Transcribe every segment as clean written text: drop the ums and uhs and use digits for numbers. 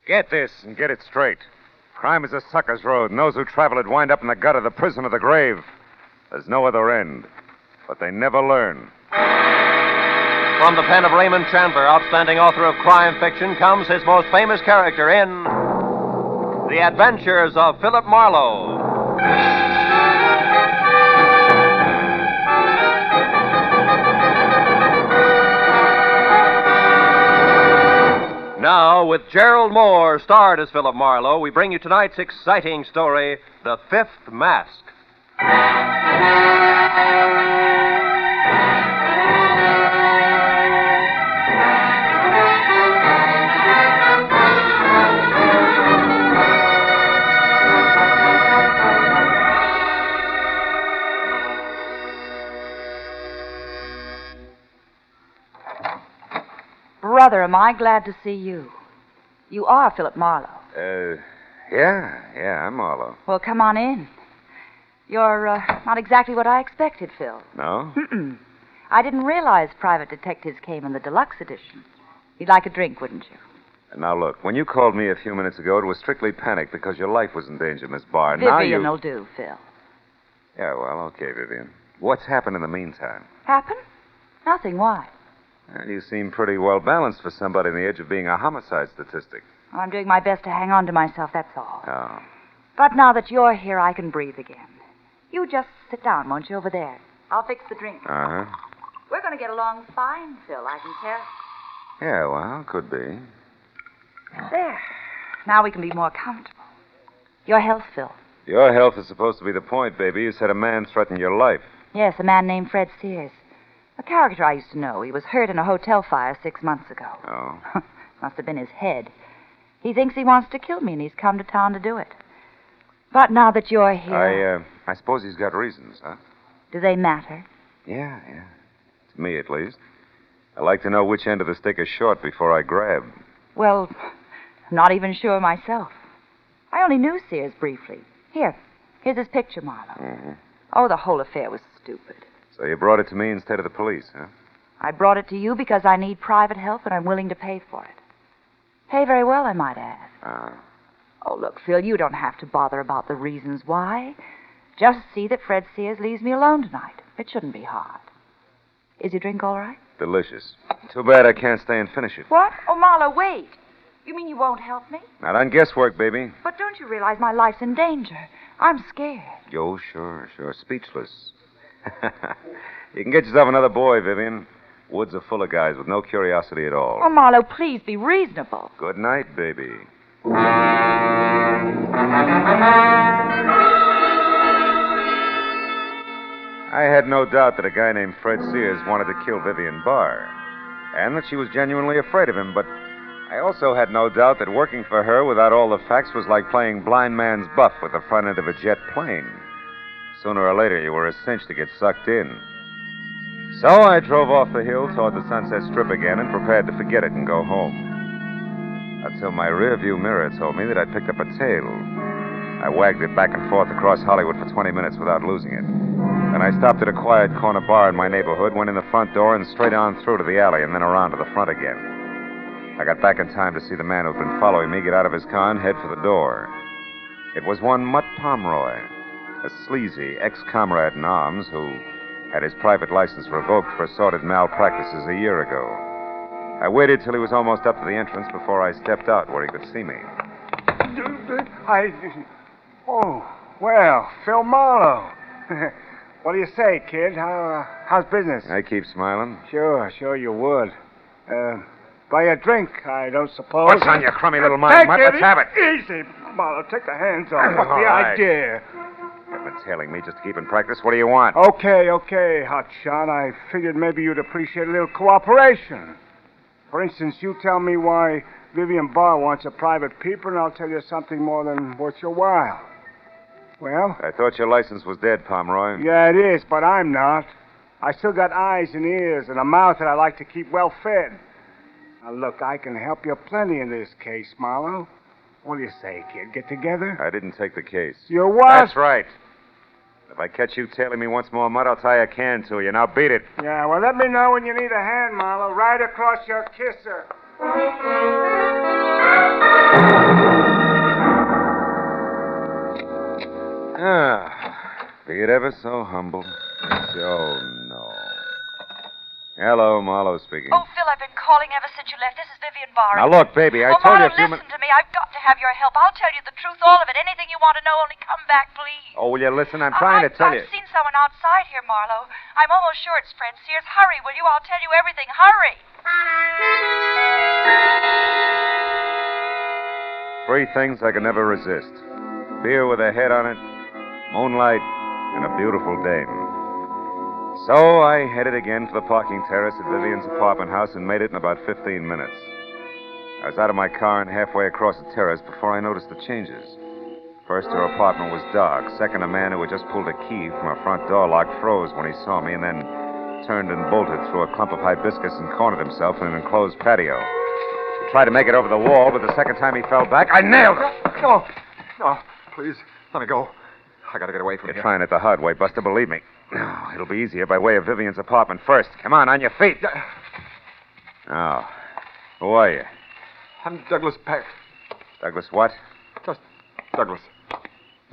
Get this and get it straight. Crime is a sucker's road, and those who travel it wind up in the gutter, the prison, or the grave. There's no other end. But they never learn. From the pen of Raymond Chandler, outstanding author of crime fiction, comes his most famous character in The Adventures of Philip Marlowe. Now, with Gerlad Mohr starred as Philip Marlowe, we bring you tonight's exciting story, The Fifth Mask. Brother, am I glad to see you. You are Philip Marlowe. Yeah, I'm Marlowe. Well, come on in. You're not exactly what I expected, Phil. No? Mm-mm. I didn't realize private detectives came in the deluxe edition. You'd like a drink, wouldn't you? Now, look, when you called me a few minutes ago, it was strictly panic because your life was in danger, Miss Barr. Now Vivian will do, Phil. Yeah, well, okay, Vivian. What's happened in the meantime? Happen? Nothing. Why? Well, you seem pretty well balanced for somebody on the edge of being a homicide statistic. Well, I'm doing my best to hang on to myself, that's all. Oh. But now that you're here, I can breathe again. You just sit down, won't you, over there? I'll fix the drink. Uh-huh. We're going to get along fine, Phil, I can tell. Yeah, well, could be. There. Now we can be more comfortable. Your health, Phil. Your health is supposed to be the point, baby. You said a man threatened your life. Yes, a man named Fred Sears. A character I used to know. He was hurt in a hotel fire 6 months ago. Oh? Must have been his head. He thinks he wants to kill me, and he's come to town to do it. But now that you're here... I suppose he's got reasons, huh? Do they matter? Yeah. To me, at least. I like to know which end of the stick is short before I grab. Well, I'm not even sure myself. I only knew Sears briefly. Here's his picture, Marlowe. Mm-hmm. Oh, the whole affair was stupid. So you brought it to me instead of the police, huh? I brought it to you because I need private help, and I'm willing to pay for it. Pay very well, I might add. Oh, look, Phil, you don't have to bother about the reasons why. Just see that Fred Sears leaves me alone tonight. It shouldn't be hard. Is your drink all right? Delicious. Too bad I can't stay and finish it. What? Oh, Marlowe, wait. You mean you won't help me? Not on guesswork, baby. But don't you realize my life's in danger? I'm scared. Yo, sure. Speechless. You can get yourself another boy, Vivian. Woods are full of guys with no curiosity at all. Oh, Marlowe, please be reasonable. Good night, baby. I had no doubt that a guy named Fred Sears wanted to kill Vivian Barr, and that she was genuinely afraid of him, but I also had no doubt that working for her without all the facts was like playing blind man's buff with the front end of a jet plane. Sooner or later, you were a cinch to get sucked in. So I drove off the hill toward the Sunset Strip again and prepared to forget it and go home. Until my rearview mirror told me that I'd picked up a tail. I wagged it back and forth across Hollywood for 20 minutes without losing it. Then I stopped at a quiet corner bar in my neighborhood, went in the front door, and straight on through to the alley, and then around to the front again. I got back in time to see the man who'd been following me get out of his car and head for the door. It was one Mutt Pomeroy, a sleazy ex-comrade in arms who had his private license revoked for assorted malpractices a year ago. I waited till he was almost up to the entrance before I stepped out where he could see me. Oh, well, Phil Marlowe. What do you say, kid? How's business? I keep smiling. Sure you would. Buy a drink, I don't suppose. What's on your crummy little mind, Mutt? Let's have it. Easy, Marlowe. Take the hands off. What's All the right. idea? You've been tailing me just to keep in practice. What do you want? Okay, hotshot. I figured maybe you'd appreciate a little cooperation. For instance, you tell me why Vivian Barr wants a private peeper, and I'll tell you something more than worth your while. Well? I thought your license was dead, Pomeroy. Yeah, it is, but I'm not. I still got eyes and ears and a mouth that I like to keep well fed. Now, look, I can help you plenty in this case, Marlowe. What do you say, kid? Get together? I didn't take the case. You what? That's right. If I catch you tailing me once more, Mutt, I'll tie a can to you. Now beat it. Yeah, well, let me know when you need a hand, Marlowe. Right across your kisser. ever so humble. Oh, no. Hello, Marlowe speaking. Oh, Phil, I've been calling ever since you left. This is Vivian Barr. Now, look, baby, I told you a few minutes. Listen to me. I've got to have your help. I'll tell you the truth, all of it. Anything you want to know, only come back, please. Oh, will you listen? I'm trying to tell you. I've seen someone outside here, Marlowe. I'm almost sure it's Fred Sears. Hurry, will you? I'll tell you everything. Hurry. 3 things I could never resist. Beer with a head on it, moonlight, and a beautiful dame. So I headed again for the parking terrace at Vivian's apartment house and made it in about 15 minutes. I was out of my car and halfway across the terrace before I noticed the changes. First, her apartment was dark. Second, a man who had just pulled a key from a front door lock froze when he saw me and then turned and bolted through a clump of hibiscus and cornered himself in an enclosed patio. He tried to make it over the wall, but the second time he fell back, I nailed him. No, please, let me go. I gotta get away from here. You're trying it the hard way, Buster, believe me. No, it'll be easier by way of Vivian's apartment first. Come on your feet. Oh, who are you? I'm Douglas Peck. Douglas what? Just Douglas.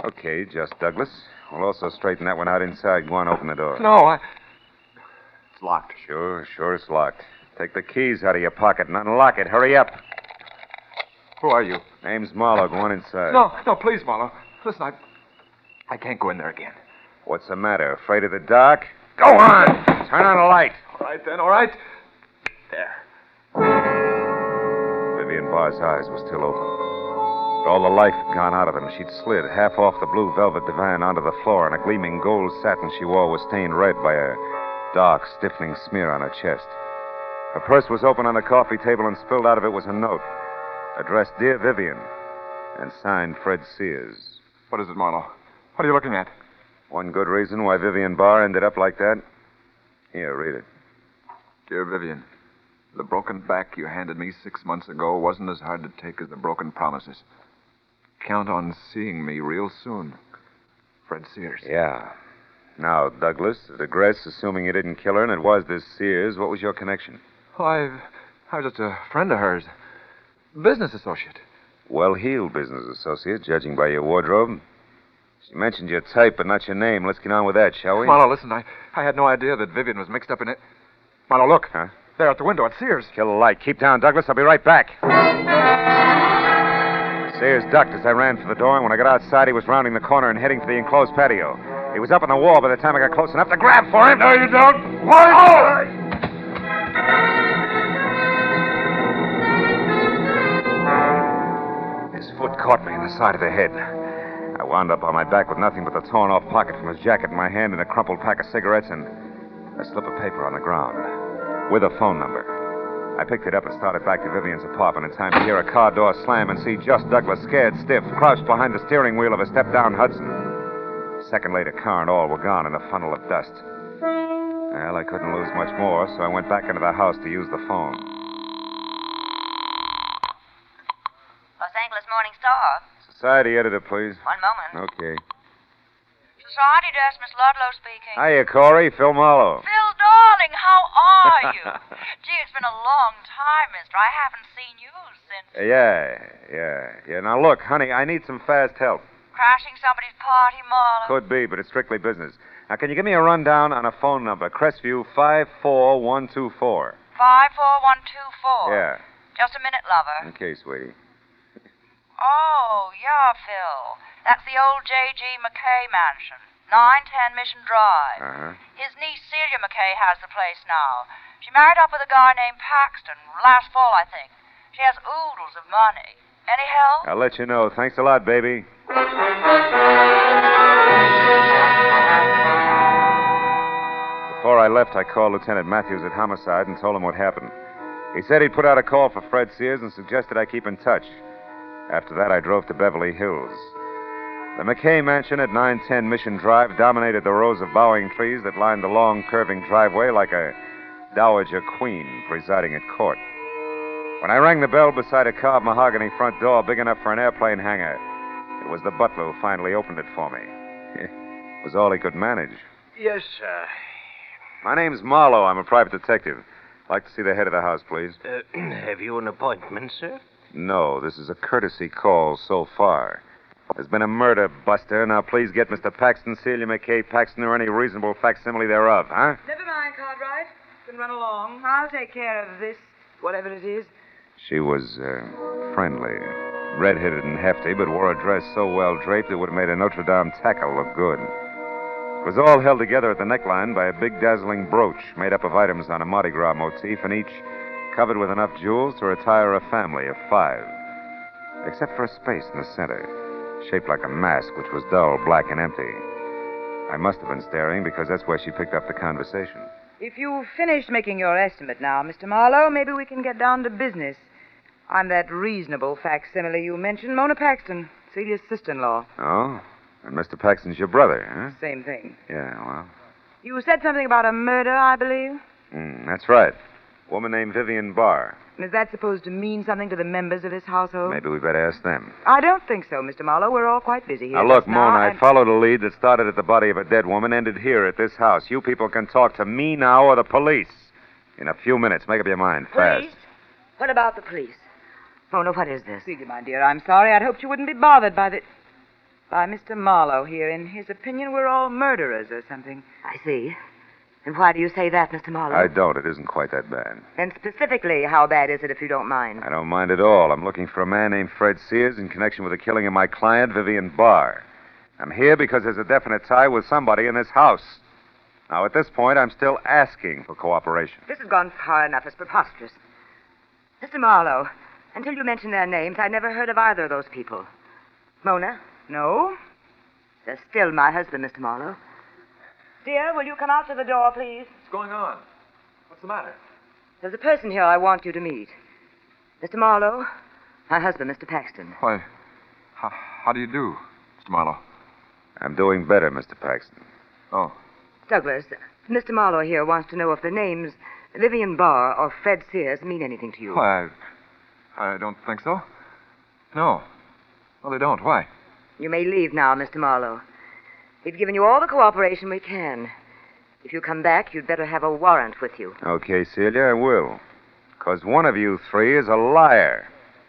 Okay, just Douglas. We'll also straighten that one out inside. Go on, open the door. No, it's locked. Sure, it's locked. Take the keys out of your pocket and unlock it. Hurry up. Who are you? Name's Marlowe. Go on inside. No, please, Marlowe. Listen, I can't go in there again. What's the matter? Afraid of the dark? Go on! Turn on the light. All right, then, all right. There. Vivian Barr's eyes were still open. But all the life had gone out of them. She'd slid half off the blue velvet divan onto the floor, and a gleaming gold satin she wore was stained red by a dark, stiffening smear on her chest. Her purse was open on the coffee table, and spilled out of it was a note addressed Dear Vivian and signed Fred Sears. What is it, Marlowe? What are you looking at? One good reason why Vivian Barr ended up like that. Here, read it. Dear Vivian, the broken back you handed me 6 months ago wasn't as hard to take as the broken promises. Count on seeing me real soon. Fred Sears. Yeah. Now, Douglas, at address, assuming you didn't kill her and it was this Sears, what was your connection? Oh, I was just a friend of hers. Business associate. Well-heeled business associate, judging by your wardrobe. She mentioned your type, but not your name. Let's get on with that, shall we? Marlowe, listen, I had no idea that Vivian was mixed up in it. Marlowe, look. Huh? There at the window at Sears. Kill the light. Keep down, Douglas. I'll be right back. Sears ducked as I ran for the door, and when I got outside, he was rounding the corner and heading for the enclosed patio. He was up on the wall by the time I got close enough to grab for him. No, you don't. What? Oh! His foot caught me in the side of the head. I wound up on my back with nothing but the torn-off pocket from his jacket in my hand and a crumpled pack of cigarettes and a slip of paper on the ground with a phone number. I picked it up and started back to Vivian's apartment in time to hear a car door slam and see just Douglas, scared stiff, crouched behind the steering wheel of a step-down Hudson. A second later, car and all were gone in a funnel of dust. Well, I couldn't lose much more, so I went back into the house to use the phone. Los Angeles Morning Star. Society editor, please. One moment. Okay. Society desk, Miss Ludlow speaking. Hiya, Corey. Phil Marlowe. Phil, darling, how are you? Gee, it's been a long time, mister. I haven't seen you since... Yeah. Now, look, honey, I need some fast help. Crashing somebody's party, Marlowe? Could be, but it's strictly business. Now, can you give me a rundown on a phone number? Crestview 54124. 54124? Yeah. Just a minute, lover. Okay, sweetie. Oh, yeah, Phil. That's the old J.G. McKay mansion. 910 Mission Drive. Uh-huh. His niece Celia McKay has the place now. She married up with a guy named Paxton last fall, I think. She has oodles of money. Any help? I'll let you know. Thanks a lot, baby. Before I left, I called Lieutenant Matthews at Homicide and told him what happened. He said he'd put out a call for Fred Sears and suggested I keep in touch. After that, I drove to Beverly Hills. The McKay mansion at 910 Mission Drive dominated the rows of bowing trees that lined the long, curving driveway like a dowager queen presiding at court. When I rang the bell beside a carved mahogany front door big enough for an airplane hangar, it was the butler who finally opened it for me. It was all he could manage. Yes, sir. My name's Marlowe. I'm a private detective. I'd like to see the head of the house, please. Have you an appointment, sir? No, this is a courtesy call so far. If There's been a murder, Buster. Now, please get Mr. Paxton, Celia McKay Paxton, or any reasonable facsimile thereof, huh? Never mind, Cartwright. You can run along. I'll take care of this, whatever it is. She was, friendly. Red-headed and hefty, but wore a dress so well draped it would have made a Notre Dame tackle look good. It was all held together at the neckline by a big dazzling brooch made up of items on a Mardi Gras motif, and each covered with enough jewels to retire a family of 5. Except for a space in the center, shaped like a mask, which was dull, black, and empty. I must have been staring because that's where she picked up the conversation. If you've finished making your estimate now, Mr. Marlowe, maybe we can get down to business. I'm that reasonable facsimile you mentioned, Mona Paxton, Celia's sister-in-law. Oh? And Mr. Paxton's your brother, huh? Same thing. Yeah, well. You said something about a murder, I believe? That's right. Woman named Vivian Barr. And is that supposed to mean something to the members of this household? Maybe we better ask them. I don't think so, Mr. Marlowe. We're all quite busy here. Now, look, just now, Mona, and... I followed a lead that started at the body of a dead woman, ended here at this house. You people can talk to me now or the police. In a few minutes. Make up your mind, fast. Police? What about the police? Mona, what is this? Celia, my dear, I'm sorry. I'd hoped you wouldn't be bothered by Mr. Marlowe here. In his opinion, we're all murderers or something. I see. And why do you say that, Mr. Marlowe? I don't. It isn't quite that bad. And specifically, how bad is it, if you don't mind? I don't mind at all. I'm looking for a man named Fred Sears in connection with the killing of my client, Vivian Barr. I'm here because there's a definite tie with somebody in this house. Now, at this point, I'm still asking for cooperation. This has gone far enough. It's preposterous. Mr. Marlowe, until you mentioned their names, I never heard of either of those people. Mona? No? They're still my husband, Mr. Marlowe. Dear, will you come out to the door, please? What's going on? What's the matter? There's a person here I want you to meet. Mr. Marlowe, my husband, Mr. Paxton. Why, how do you do, Mr. Marlowe? I'm doing better, Mr. Paxton. Oh. Douglas, Mr. Marlowe here wants to know if the names Vivian Barr or Fred Sears mean anything to you. Why, I don't think so. No. Well, they don't. Why? You may leave now, Mr. Marlowe. We've given you all the cooperation we can. If you come back, you'd better have a warrant with you. Okay, Celia, I will. Because one of you 3 is a liar,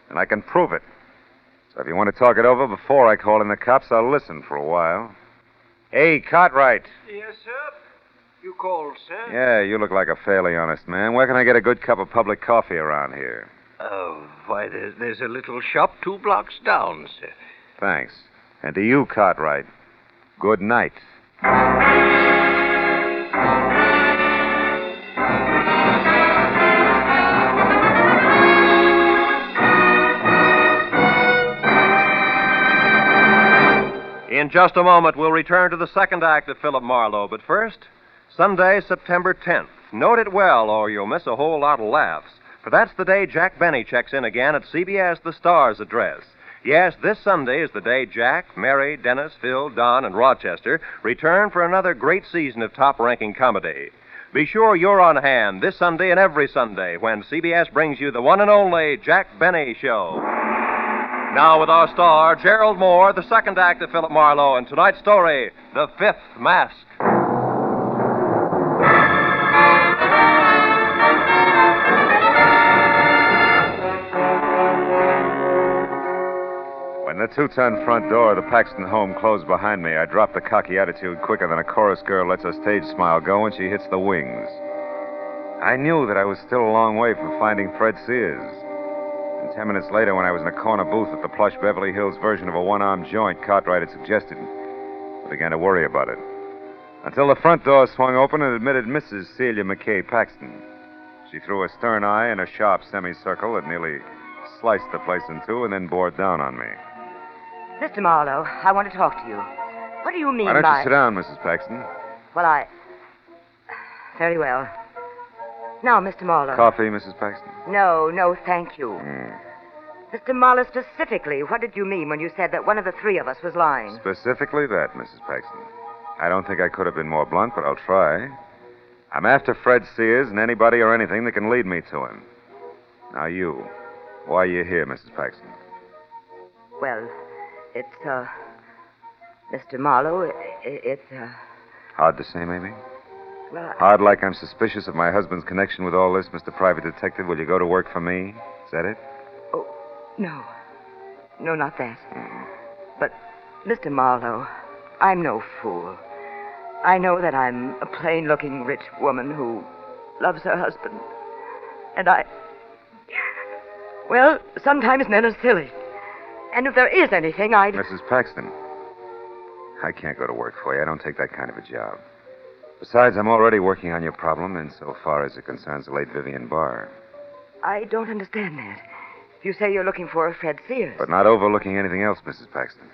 and I can prove it. So if you want to talk it over before I call in the cops, I'll listen for a while. Hey, Cartwright. Yes, sir. You called, sir? Yeah, you look like a fairly honest man. Where can I get a good cup of public coffee around here? Oh, why, there's a little shop 2 blocks down, sir. Thanks. And to you, Cartwright, good night. In just a moment, we'll return to the second act of Philip Marlowe. But first, Sunday, September 10th. Note it well, or you'll miss a whole lot of laughs. For that's the day Jack Benny checks in again at CBS The Star's address. Yes, this Sunday is the day Jack, Mary, Dennis, Phil, Don, and Rochester return for another great season of top-ranking comedy. Be sure you're on hand this Sunday and every Sunday when CBS brings you the one and only Jack Benny Show. Now with our star, Gerlad Mohr, the second act of Philip Marlowe, and tonight's story, The Fifth Mask. When the 2-ton front door of the Paxton home closed behind me, I dropped the cocky attitude quicker than a chorus girl lets her stage smile go when she hits the wings. I knew that I was still a long way from finding Fred Sears. And 10 minutes later, when I was in a corner booth at the plush Beverly Hills version of a one-armed joint Cartwright had suggested, I began to worry about it. Until the front door swung open and admitted Mrs. Celia McKay Paxton. She threw a stern eye and a sharp semicircle that nearly sliced the place in two and then bore down on me. Mr. Marlowe, I want to talk to you. What do you mean by... Why don't you sit down, Mrs. Paxton? Well, Very well. Now, Mr. Marlowe. Coffee, Mrs. Paxton? No, thank you. Mr. Marlowe, specifically, what did you mean when you said that one of the 3 of us was lying? Specifically that, Mrs. Paxton. I don't think I could have been more blunt, but I'll try. I'm after Fred Sears and anybody or anything that can lead me to him. Now, you. Why are you here, Mrs. Paxton? Well, it's, Mr. Marlowe, it's, Hard to say, maybe? Well, Hard like I'm suspicious of my husband's connection with all this, Mr. Private Detective. Will you go to work for me? Is that it? Oh, no. No, not that. But, Mr. Marlowe, I'm no fool. I know that I'm a plain-looking rich woman who loves her husband. And well, sometimes men are silly. And if there is anything, I'd... Mrs. Paxton, I can't go to work for you. I don't take that kind of a job. Besides, I'm already working on your problem insofar as it concerns the late Vivian Barr. I don't understand that. You say you're looking for Fred Sears. But not overlooking anything else, Mrs. Paxton.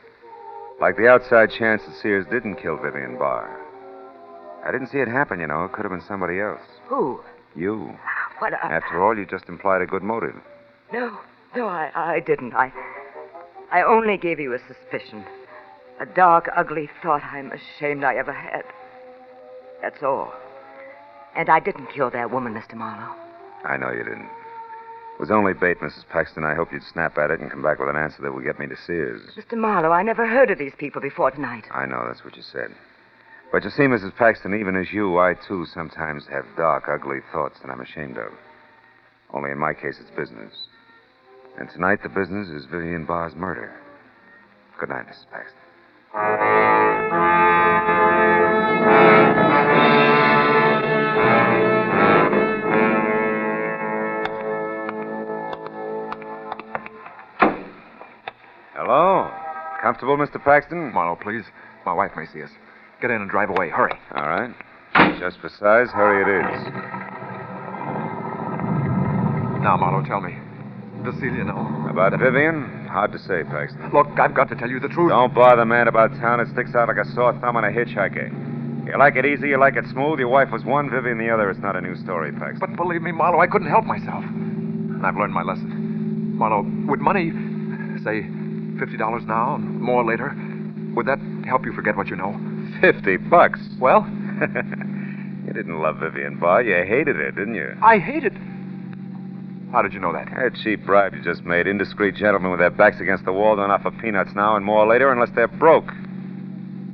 Like the outside chance that Sears didn't kill Vivian Barr. I didn't see it happen, you know. It could have been somebody else. Who? You. What? After all, you just implied a good motive. No, I didn't. I only gave you a suspicion. A dark, ugly thought I'm ashamed I ever had. That's all. And I didn't kill that woman, Mr. Marlowe. I know you didn't. It was only bait, Mrs. Paxton. I hope you'd snap at it and come back with an answer that would get me to Sears. Mr. Marlowe, I never heard of these people before tonight. I know, that's what you said. But you see, Mrs. Paxton, even as you, I, too, sometimes have dark, ugly thoughts that I'm ashamed of. Only in my case, it's business. And tonight, the business is Vivian Barr's murder. Good night, Mrs. Paxton. Hello? Comfortable, Mr. Paxton? Marlowe, please. My wife may see us. Get in and drive away. Hurry. All right. Just for size, hurry it is. Now, Marlowe, tell me. Does Celia know? About Vivian? Hard to say, Paxton. Look, I've got to tell you the truth. Don't bother, man, about town. It sticks out like a sore thumb on a hitchhiker. You like it easy, you like it smooth. Your wife was one, Vivian the other. It's not a new story, Paxton. But believe me, Marlowe, I couldn't help myself. And I've learned my lesson. Marlowe, would money, say, $50 now and more later, would that help you forget what you know? $50? Well? You didn't love Vivian Barr. You hated her, didn't you? I hated... How did you know that? A cheap bribe you just made. Indiscreet gentlemen with their backs against the wall don't offer peanuts now and more later unless they're broke.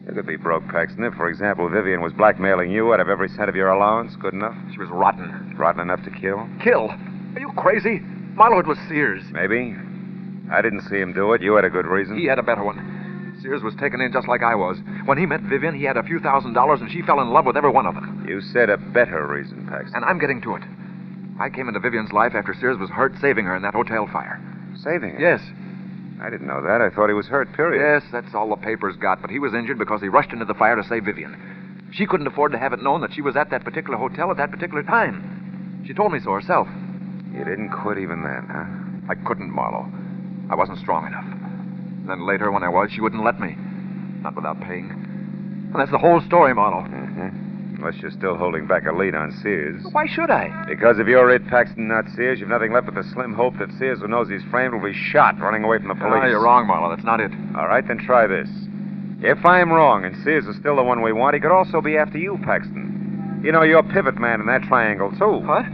You could be broke, Paxton, if, for example, Vivian was blackmailing you out of every cent of your allowance. Good enough? She was rotten. Rotten enough to kill? Kill? Are you crazy? Marlowe, it was Sears. Maybe. I didn't see him do it. You had a good reason. He had a better one. Sears was taken in just like I was. When he met Vivian, he had a few $1,000s, and she fell in love with every one of them. You said a better reason, Paxton. And I'm getting to it. I came into Vivian's life after Sears was hurt saving her in that hotel fire. Saving her? Yes. I didn't know that. I thought he was hurt, period. Yes, that's all the papers got, but he was injured because he rushed into the fire to save Vivian. She couldn't afford to have it known that she was at that particular hotel at that particular time. She told me so herself. You didn't quit even then, huh? I couldn't, Marlowe. I wasn't strong enough. And then later, when I was, she wouldn't let me. Not without paying. And that's the whole story, Marlowe. Mm-hmm. Unless you're still holding back a lead on Sears. Why should I? Because if you're it, Paxton, not Sears, you've nothing left but the slim hope that Sears, who knows he's framed, will be shot running away from the police. Ah, you're wrong, Marlowe. That's not it. All right, then try this. If I'm wrong and Sears is still the one we want, he could also be after you, Paxton. You know, you're pivot man in that triangle, too. What?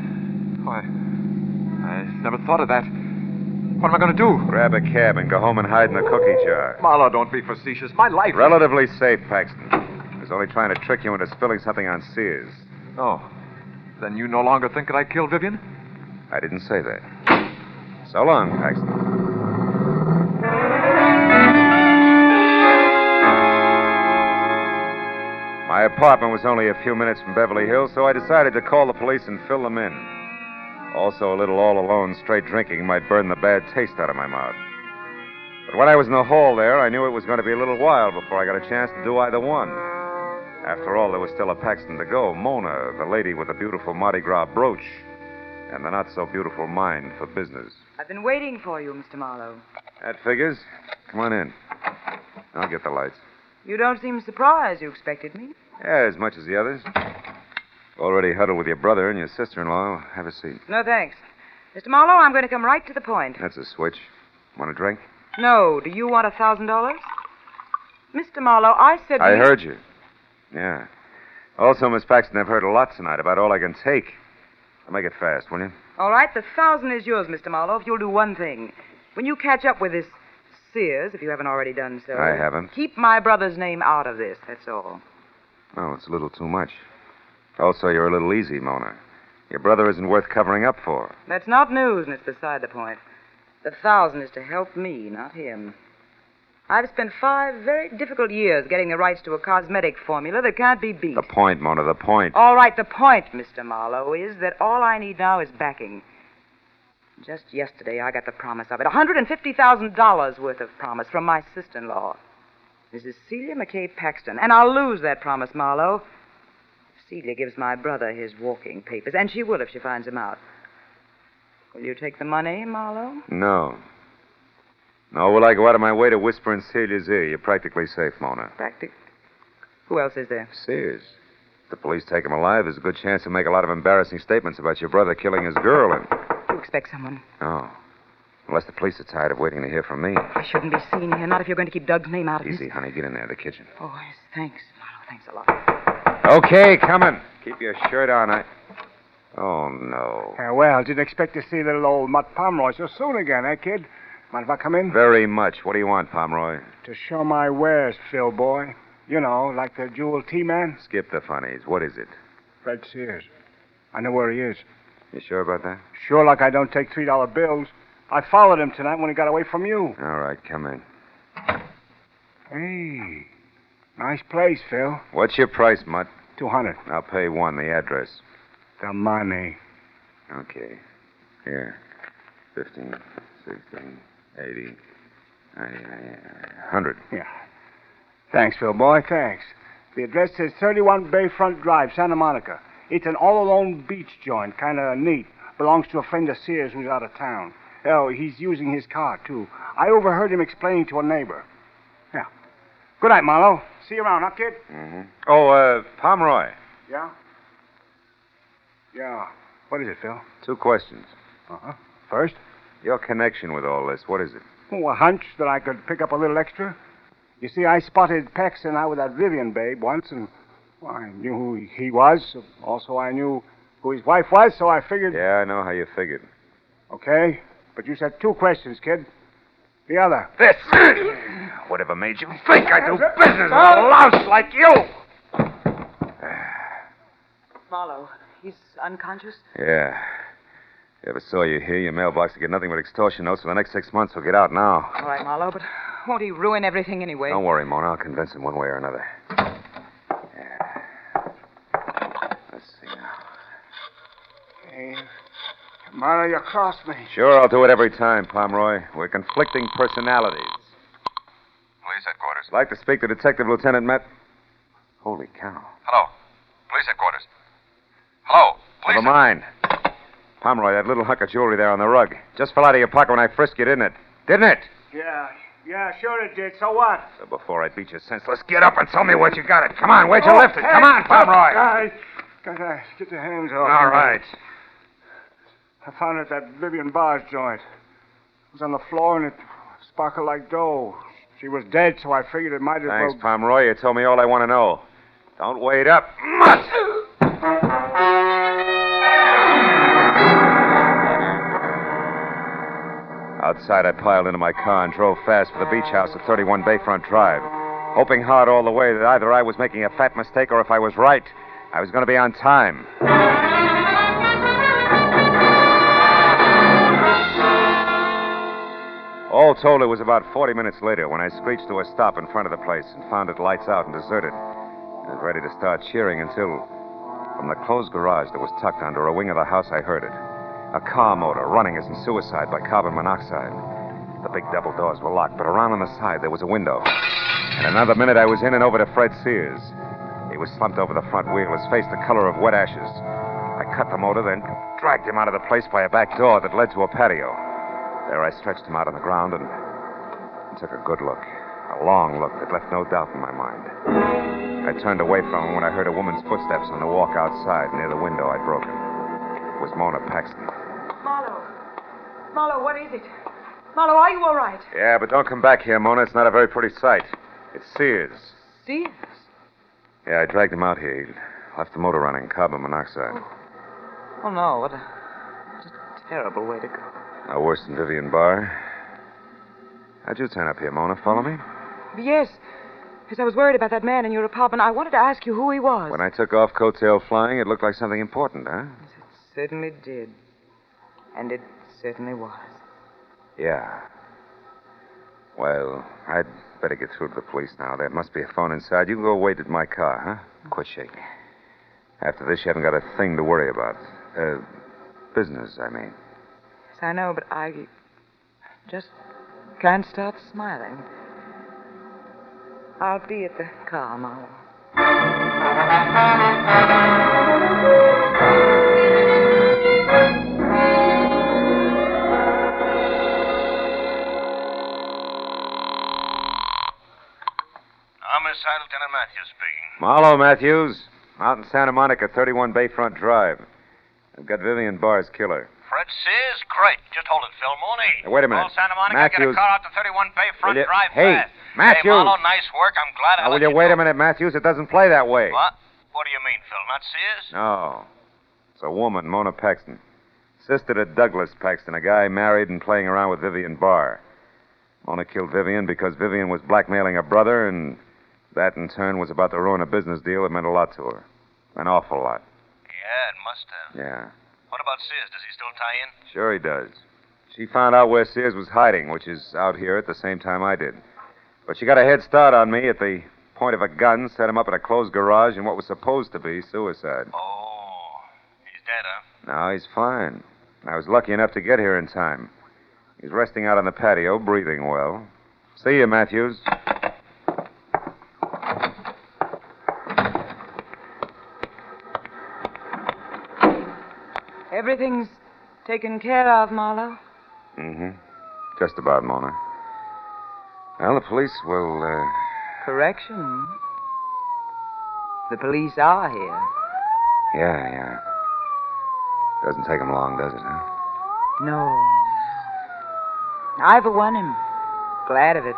Why, I never thought of that. What am I going to do? Grab a cab and go home and hide in the cookie jar. Marlowe, don't be facetious. My life... Relatively safe, Paxton. I was only trying to trick you into spilling something on Sears. Oh. Then you no longer think that I killed Vivian? I didn't say that. So long, Paxton. My apartment was only a few minutes from Beverly Hills, so I decided to call the police and fill them in. Also, a little all-alone straight drinking might burn the bad taste out of my mouth. But when I was in the hall there, I knew it was going to be a little while before I got a chance to do either one. After all, there was still a Paxton to go. Mona, the lady with the beautiful Mardi Gras brooch, and the not-so-beautiful mind for business. I've been waiting for you, Mr. Marlowe. That figures. Come on in. I'll get the lights. You don't seem surprised you expected me. Yeah, as much as the others. Already huddled with your brother and your sister-in-law. Have a seat. No, thanks. Mr. Marlowe, I'm going to come right to the point. That's a switch. Want a drink? No. Do you want $1,000? Mr. Marlowe, I said... I heard you. Yeah. Also, Miss Paxton, I've heard a lot tonight about all I can take. I'll make it fast, will you? All right, the 1,000 is yours, Mr. Marlowe, if you'll do one thing. When you catch up with this Sears, if you haven't already done so... I haven't. Keep my brother's name out of this, that's all. Oh, it's a little too much. Also, you're a little easy, Mona. Your brother isn't worth covering up for. That's not news, and it's beside the point. The 1,000 is to help me, not him. I've spent 5 very difficult years getting the rights to a cosmetic formula that can't be beat. The point, Mona, the point. All right, the point, Mr. Marlowe, is that all I need now is backing. Just yesterday, I got the promise of it. $150,000 worth of promise from my sister-in-law, Mrs. Celia McKay Paxton. And I'll lose that promise, Marlowe, if Celia gives my brother his walking papers. And she will if she finds him out. Will you take the money, Marlowe? No. No, will I go out of my way to whisper in Celia's ear? You're practically safe, Mona. Who else is there? Sears. If the police take him alive, there's a good chance he'll make a lot of embarrassing statements about your brother killing his girl and... You expect someone? Oh. Unless the police are tired of waiting to hear from me. I shouldn't be seen here, not if you're going to keep Doug's name out of this. Easy, honey. Get in there, the kitchen. Oh, yes, thanks, Marlowe. Thanks a lot. Okay, coming. Keep your shirt on. Oh, no. Well, didn't expect to see little old Mutt Pomeroy so soon again, eh, kid? Mind if I come in? Very much. What do you want, Pomeroy? To show my wares, Phil boy. You know, like the jewel tea man. Skip the funnies. What is it? Fred Sears. I know where he is. You sure about that? Sure, like I don't take $3 bills. I followed him tonight when he got away from you. All right, come in. Hey, nice place, Phil. What's your price, Mutt? $200. I'll pay $1. The address. The money. Okay. Here. 15, 16, 80, 90, 100. Yeah. Thanks, Phil boy, thanks. The address says 31 Bayfront Drive, Santa Monica. It's an all-alone beach joint, kind of neat. Belongs to a friend of Sears who's out of town. Oh, he's using his car, too. I overheard him explaining to a neighbor. Yeah. Good night, Marlowe. See you around, huh, kid? Mm-hmm. Oh, Pomeroy. Yeah? Yeah. What is it, Phil? 2 questions. Uh-huh. First? Your connection with all this, what is it? Oh, a hunch that I could pick up a little extra. You see, I spotted Paxton out with that Vivian babe once, and well, I knew who he was. Also, I knew who his wife was, so I figured... Yeah, I know how you figured. Okay, but you said 2 questions, kid. The other. This! Whatever made you think I do business with a louse like you? Marlowe, he's unconscious? Yeah. If ever saw you here, your mailbox would get nothing but extortion notes for the next 6 months. We'll get out now. All right, Marlowe, but won't he ruin everything anyway? Don't worry, Mona. I'll convince him one way or another. Yeah. Let's see now. Hey, Mara, you crossed me. Sure, I'll do it every time, Pomeroy. We're conflicting personalities. Police headquarters. I'd like to speak to Detective Lieutenant Matt. Holy cow. Hello. Police headquarters. Hello. Police. Never mind. Pomeroy, that little hunk of jewelry there on the rug. Just fell out of your pocket when I frisked you, didn't it? Didn't it? Yeah, sure it did. So what? So before I beat you senseless, get up and tell me what you got it. Come on, where'd you lift it? Come on, Pomeroy. Gotta get your hands off. All right. I found it at that Vivian Bar's joint. It was on the floor and it sparkled like dough. She was dead, so I figured it might as Thanks, well... Pomeroy. You told me all I want to know. Don't wait up. Mutt! Outside, I piled into my car and drove fast for the beach house at 31 Bayfront Drive, hoping hard all the way that either I was making a fat mistake or if I was right, I was going to be on time. All told, it was about 40 minutes later when I screeched to a stop in front of the place and found it lights out and deserted. I was ready to start cheering until, from the closed garage that was tucked under a wing of the house, I heard it. A car motor running as in suicide by carbon monoxide. The big double doors were locked, but around on the side there was a window. In another minute, I was in and over to Fred Sears. He was slumped over the front wheel, his face the color of wet ashes. I cut the motor, then dragged him out of the place by a back door that led to a patio. There I stretched him out on the ground and took a good look. A long look that left no doubt in my mind. I turned away from him when I heard a woman's footsteps on the walk outside near the window I'd broken. It was Mona Paxton. Marlowe, what is it? Marlowe, are you all right? Yeah, but don't come back here, Mona. It's not a very pretty sight. It's Sears. Sears? Yeah, I dragged him out here. He left the motor running, carbon monoxide. Oh no, what a terrible way to go. No worse than Vivian Barr. How'd you turn up here, Mona? Follow me? Yes. Because I was worried about that man in your apartment. I wanted to ask you who he was. When I took off coattail flying, it looked like something important, huh? Yes, it certainly did. And it certainly was. Yeah. Well, I'd better get through to the police now. There must be a phone inside. You can go wait at my car, huh? Quit shaking. After this, you haven't got a thing to worry about. Business, I mean. Yes, I know, but I just can't stop smiling. I'll be at the car, Marlowe. Homicide, Lieutenant Matthews speaking. Marlowe, Matthews. Out in Santa Monica, 31 Bayfront Drive. I've got Vivian Barr's killer. Fred Sears? Great. Just hold it, Phil Mooney. Hey, wait a minute. Call Santa Monica, Matthews. get a car out to 31 Bayfront Drive Hey, fast. Matthews. Hey, Marlowe, nice work. I'm glad I Now, let will you wait know. a minute, Matthews? It doesn't play that way. What? What do you mean, Phil? Not Sears? No. It's a woman, Mona Paxton. Sister to Douglas Paxton, a guy married and playing around with Vivian Barr. Mona killed Vivian because Vivian was blackmailing her brother, and that, in turn, was about to ruin a business deal that meant a lot to her. An awful lot. Yeah, it must have. Yeah. What about Sears? Does he still tie in? Sure he does. She found out where Sears was hiding, which is out here at the same time I did. But she got a head start on me at the point of a gun, set him up in a closed garage in what was supposed to be suicide. Oh, he's dead, huh? No, he's fine. I was lucky enough to get here in time. He's resting out on the patio, breathing well. See you, Matthews. Everything's taken care of, Marlowe. Mm-hmm. Just about, Mona. Well, the police will, Correction. The police are here. Yeah. Doesn't take them long, does it, huh? No. I, for one, am glad of it.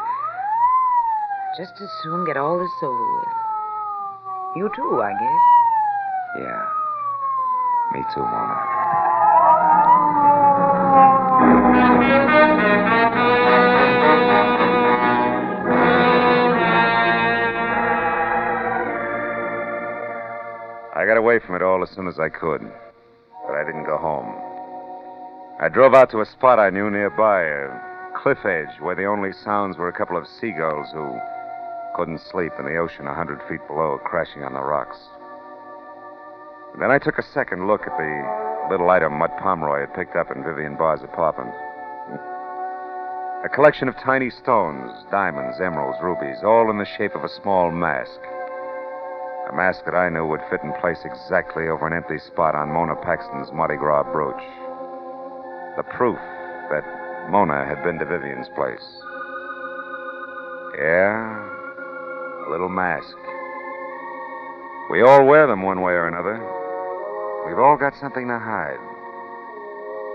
Just as soon get all this over with. You too, I guess. Yeah. Me too, Mona. I got away from it all as soon as I could, but I didn't go home. I drove out to a spot I knew nearby, a cliff edge where the only sounds were a couple of seagulls who couldn't sleep in the ocean 100 feet below, crashing on the rocks. Then I took a second look at the little item Mutt Pomeroy had picked up in Vivian Barr's apartment. A collection of tiny stones, diamonds, emeralds, rubies, all in the shape of a small mask. A mask that I knew would fit in place exactly over an empty spot on Mona Paxton's Mardi Gras brooch. The proof that Mona had been to Vivian's place. Yeah, a little mask. We all wear them one way or another. We've all got something to hide.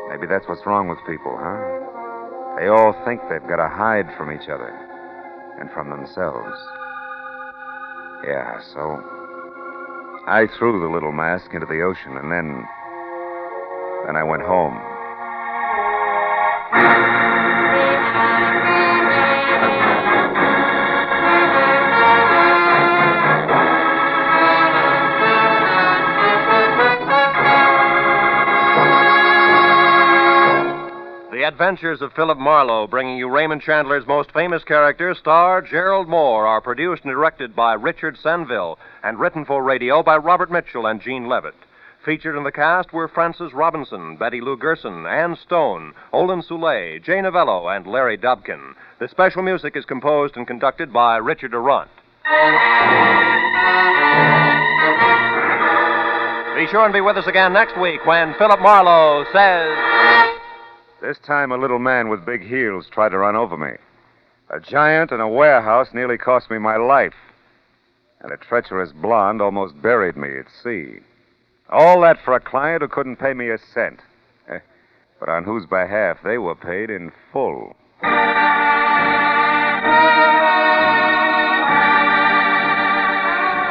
Maybe that's what's wrong with people, huh? They all think they've got to hide from each other and from themselves. Yeah, so I threw the little mask into the ocean, and then I went home. The Adventures of Philip Marlowe, bringing you Raymond Chandler's most famous character, star Gerlad Mohr, are produced and directed by Richard Senville and written for radio by Robert Mitchell and Gene Levitt. Featured in the cast were Frances Robinson, Betty Lou Gerson, Ann Stone, Olin Soule, Jay Novello, and Larry Dobkin. The special music is composed and conducted by Richard Durant. Be sure and be with us again next week when Philip Marlowe says... This time, a little man with big heels tried to run over me. A giant in a warehouse nearly cost me my life. And a treacherous blonde almost buried me at sea. All that for a client who couldn't pay me a cent. But on whose behalf they were paid in full.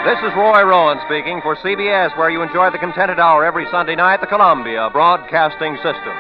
This is Roy Rowan speaking for CBS, where you enjoy the Contented Hour every Sunday night, the Columbia Broadcasting System.